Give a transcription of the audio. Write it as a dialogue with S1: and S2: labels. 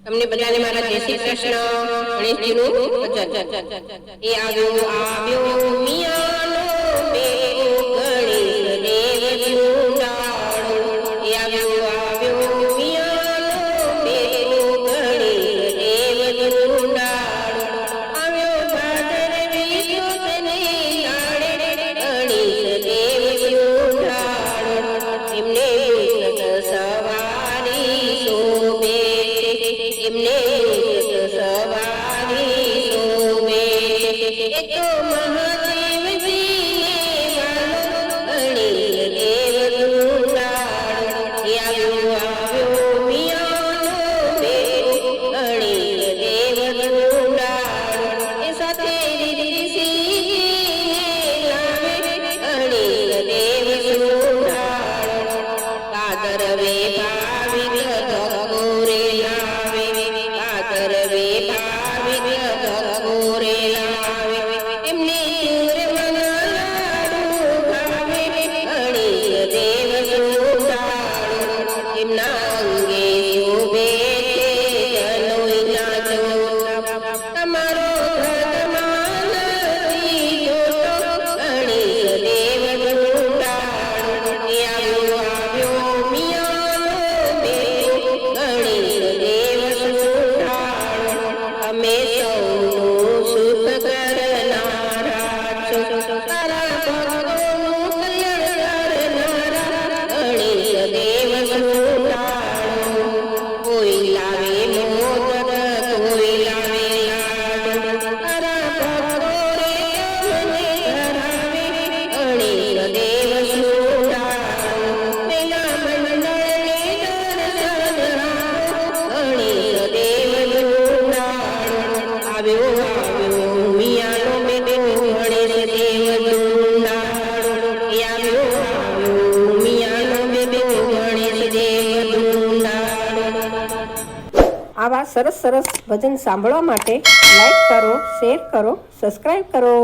S1: તમને બધાને મારા જય શ્રી કૃષ્ણ ગણેશજીનું ભજન। એ આવ્યો આવ્યો મિયાનો બેટો ગણેશ દેવનું ડાળું। એ આવ્યો આવ્યો મિયાનો બેટો ગણેશ દેવનું ડાળું। આવ્યો ભાદરવી સુદને દાડે ગણેશ દેવનું ડાળું। એમને સવારી શોભે એમને સવારી શોભે। એ તો મહાદેવજીને વાલો ગણેશ દેવનું ડાળું। એ આવ્યો આવ્યો મિયાનો બેટો ગણેશ દેવનું ડાળું। એ સાથે રીતિ સીધીને લાવે ગણેશ દેવનું ડાળું। કાદરવે ભાવિક ગોરે લાવે કાદરવે ભાવિક ગોરે લાવે। એમને ચૂરમાના લાડુ ભાવે ગણેશ દેવનું ડાળું। એમના અંગે શોભે છે જનોઈના ચોલા। તમારો ધર્માન નથી જોતો ગણેશ દેવનું ડાળું। એ આવ્યો આવ્યો મિયાનો બેટો ગણેશ દેવનું ડાળું। અમે સૌનું સુખ કરનારા છો તારા ભક્તોનું કલ્યાણ કરનારા ગણેશ દેવનું ડાળું। કોઈ લાવે મોદક કોઈ લાવે લાડુ તારા ભક્તો રે તમને ધરાવે ગણેશ દેવનું ડાળું। પેલા મંડળને દર્શન આપો ગણેશ દેવનું ડાળું। આવ્યો આવ્યો મિયાનો બેટો ગણેશ દેવનું ડાળું। એ આવ્યો આવ્યો મિયાનો બેટો ગણેશ દેવનું ડાળું। આવા સરસ સરસ ભજન સાંભળવા માટે લાઈક કરો, શેર કરો, સબસ્ક્રાઇબ કરો।